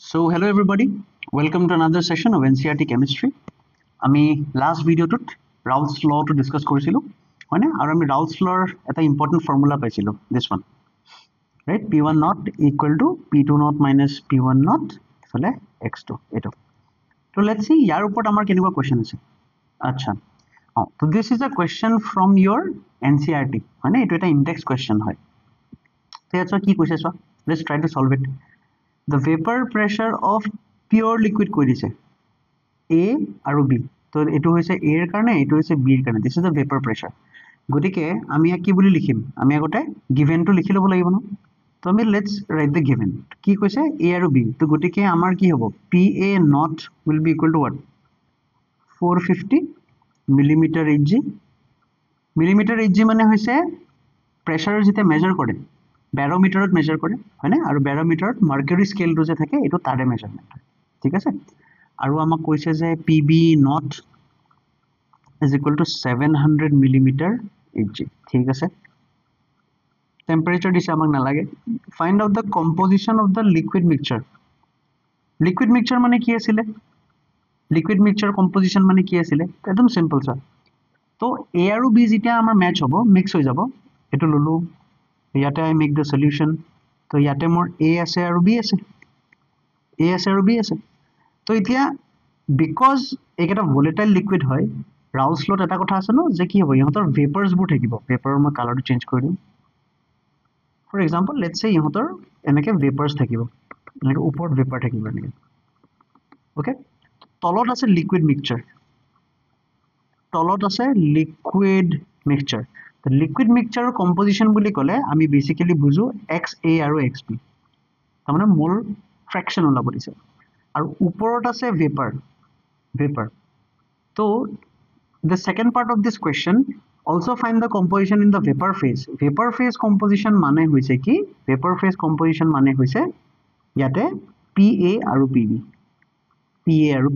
So hello everybody, welcome to another session of NCERT chemistry. আমি last video tut Raoult's law to discuss কৰিছিলো হয়নে আৰু আমি Raoult's law এটা important formula পাইছিলো this one right p1 naught equal to p2 naught minus p1 naught ফলে x2 এটো so let's see ইয়াৰ ওপৰত আমাৰ কেনেকুৱা question আছে আচ্ছা so this is a question from your NCERT হয়নে এটো এটা index question হয় তেয়া কি কৈছে so let's try to solve it. The vapor pressure of pure liquid কৈ দিছে A আৰু B তো এটো হৈছে A এর কারণে এটো হৈছে B এর কারণে this is the vapor pressure গটিকে আমি কি বুলি লিখিম আমি আগতে given টো লিখি লব লাগিব ন তো আমি let's write the given কি কৈছে A আৰু B তো গটিকে আমাৰ কি হ'ব PA not will be equal to what 450 millimeter Hg millimeter Hg মানে হৈছে প্রেসার যেটা মেজার করে ব্যারোমিটারত মেজার করে হয়নে আৰু ব্যাৰোমিটাৰত মাৰ্কাৰি স্কেল টো যে থাকে এটো তাৰে মেজাৰমেন্ট ঠিক আছে আৰু আমাক কৈছে যে PB not is equal to 700 millimeter Hg ঠিক আছে টেম্পারেচার দিছে আমাক না লাগে find out da composition of the liquid mixture মানে কি আছিল লিকুইড মিক্সচার কম্পোজিশন মানে কি আছিল একদম সিম্পল স্যার তো A আৰু B যেটা আমাৰ ম্যাচ হ'ব মিক্স হৈ যাব এটো ললো ইয়াতে I make the solution তো ইয়াতে মোৰ A আছে আৰু B আছে তো এতিয়া because এটা volatile liquid হয় Raoult's law এটা কথা আছে ন যে কি হ'ব ইহঁতৰ vapors বোৰ থাকিব vapor মই কালাৰটো চেঞ্জ কৰি দিম for example let's say ইহঁতৰ এনেকে vapors থাকিব এনেকে ওপৰত vapor থাকিব এনেকে ওকে তলত আছে liquid mixture the liquid mixture composition বুলি কলে আমি বেসিক্যালি বুজো XA আৰু XB তাৰমানে মোল ফ্ৰ্যাকশন ওলাব দিছে আৰু ওপৰত আছে vapor so the second part of this question also find the composition in the vapor phase composition মানে হৈছে কি vapor phase composition মানে হৈছে ইয়াতে PA আৰু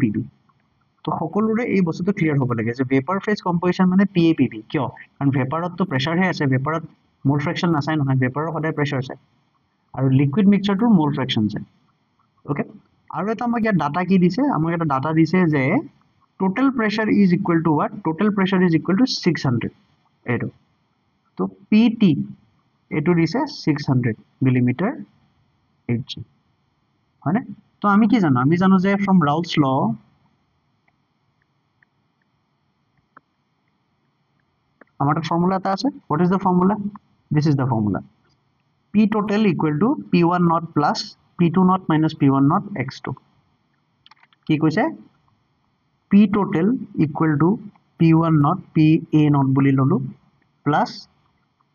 PB তো সকলোৰে এই বস্তুটো ক্লিয়াৰ হ'ব লাগে যে vapor phase composition মানে PAPB কিয় কাৰণ ভেপাৰত তো প্ৰেসাৰ হে আছে ভেপাৰত মোল ফ্ৰ্যাকশন নাচাই নহয় ভেপাৰৰ সদায় প্ৰেসাৰ আছে আৰু লিকুইড মিক্সচাৰটো মোল ফ্ৰ্যাকশন আছে ওকে আৰু এটা আমাক ইয়াত ডাটা কি দিছে আমাক এটা ডাটা দিছে যে total pressure is equal to what total pressure is equal to 600 এটো তো PT এটো দিছে 600 millimeter Hg হয়নে তো আমি কি জানো আমি জানো যে from Raoult's law আমার ফর্মুলা টা আছে what is the formula this is the formula P total equal to P1 naught plus P2 naught minus P1 naught x2 কি কৈছে P total equal to P1 naught PA naught বুলি ললো plus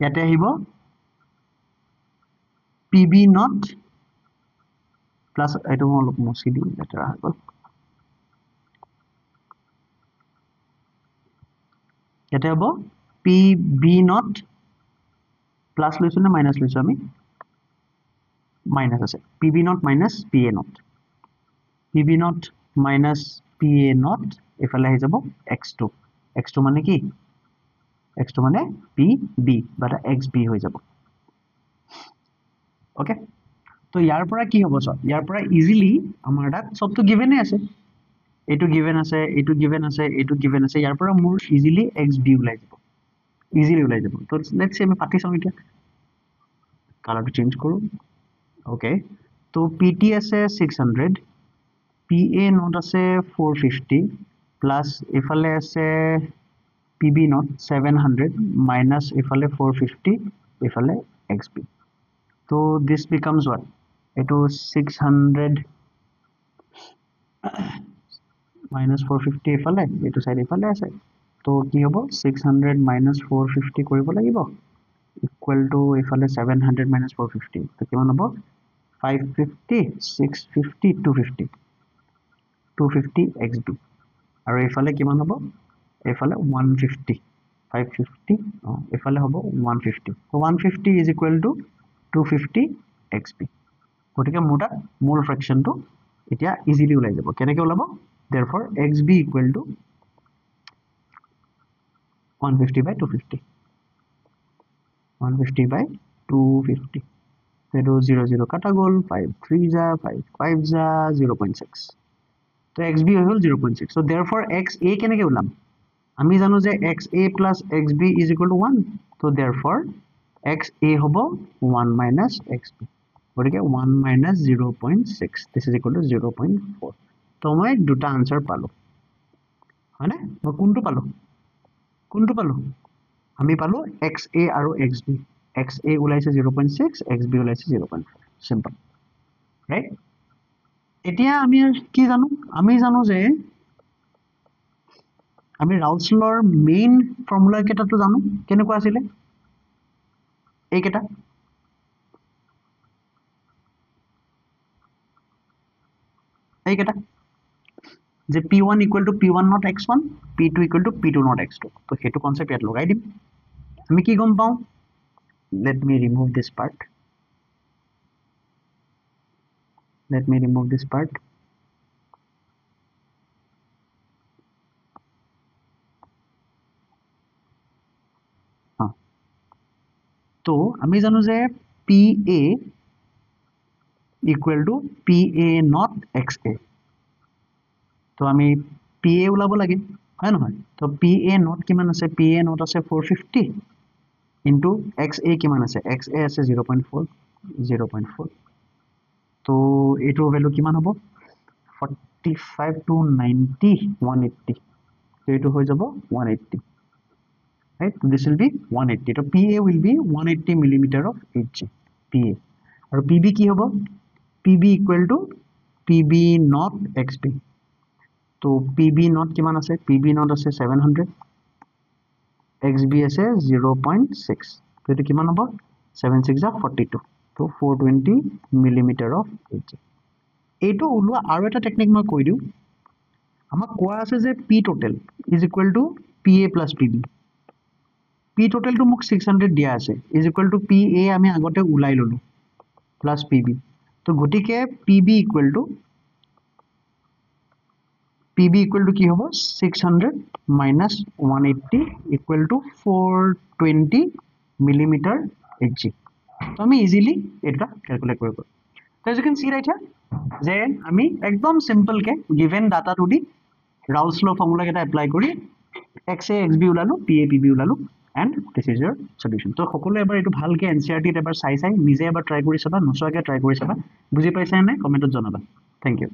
ইয়াতে আহিব PB naught plus এটো অলপ মুছি দিম লেটাৰ আহি গল ইয়াতে হ'ব PB naught plus লৈছো না মাইনাস লৈছো আমি মাইনাস আছে PB naught minus PA naught PB naught minus PA naught এফালে আহি যাব x2 মানে কি x2 মানে PB বা XB হৈ যাব ওকে তো ইয়াৰ পৰা কি হ'ব সব ইয়াৰ পৰা ইজিলি আমাৰ তাত সবটো গিভেনে আছে এটো গিভেন আছে ইয়াৰ পৰা মোৰ ইজিলি XB ওলাই যাব তো লেটস সে আমি পাতি চাম এতিয়া কালাৰটো চেঞ্জ কৰো ওকে তো PT আছে 600 PA not আছে 450 plus এফালে আছে PB not 700 minus এফালে 450 এফালে XB so this becomes what eto 600 minus 450 এফালে এটো সাইড এফালে আছে তো কি হ'ব 600 minus 450 কৰিব লাগিব equal to এফালে 700 minus 450 তো কিমান হ'ব 550 650 250 XB আৰু এফালে কিমান হ'ব এফালে 150 550 এফালে হ'ব 150 so 150 is equal to 250 XB গটিকে মোটা মোল ফ্র্যাকশনটো এতিয়া ইজিলি ওলাই যাব কেনেকৈ ওলাব therefore XB equal to 150 by 250 150 by 250 এইটো 0 0 কাটা গ'ল 5 3 যা 5 5 যা 0.6 তো xb হৈ গ'ল 0.6 so therefore xa কেনেকৈ ওলাম আমি জানো যে xa plus xb is equal to 1 so therefore xa হ'ব 1 minus xb গতিকে 1 minus 0.6 this is equal to 0.4 তো মই দুটা আনসাৰ পালো হয়নে মই কোনটো পালো আমি পালো xa আৰু xb xa ওলাইছে 0.6 xb ওলাইছে 0.4 simple right এতিয়া আমি কি জানো আমি জানো যে আমি ৰাউলছ লৰ মেইন ফৰ্মুলা কেইটাটো জানো কেনেকুৱা আছিল এই কেইটা যে p1 equal to p1 not x1 p2 equal to p2 not x2 তো হেতু কনসেপ্ট ইয়াত লগাই দিম আমি কি গম পাও let me remove this part তো আমি জানো যে pa equal to pa not xa তো আমি pa ওলাব লাগে হয় নহয় তো pa not কিমান আছে pa not আছে 450 into xa কিমান আছে xa আছে 0.4 তো এটো ভ্যালু কিমান হ'ব 45 to 90 180 so এটো হৈ যাব 180 right so this will be 180 so pa will be 180 millimeter of hg pa আৰু pb কি হ'ব pb equal to pb not xb তো pb not কিমান আছে pb not আছে 700 xb আছে 0.6 তো এটো কিমান হ'ব 7 6 42 তো 420 millimeter of hg এইটো ওলোৱা আৰু এটা টেকনিক মই কৈ দিও আমাক কোৱা আছে যে p total is equal to pa plus pb p total to মোক 600 দিয়া আছে is equal to pa আমি আগতে উলাই ললো plus pb তো গটিকে pb equal to কি হ'ব 600 minus 180 equal to 420 millimeter hg তো আমি ইজিলি এটা ক্যালকুলেট কৰিব so as you can see right here যে আমি একদম simple K given data to the Raoult's law formula কেটা apply কৰি xa xb উলালো pa pb উলালো and this is your solution তো সকলো এবাৰ এটো ভালকে NCERT এবাৰ চাই নিজে এবাৰ ট্ৰাই কৰি চাবা নচোৱাকে ট্ৰাই কৰি চাবা বুজি পাইছা নে কমেন্টত জনাবা thank you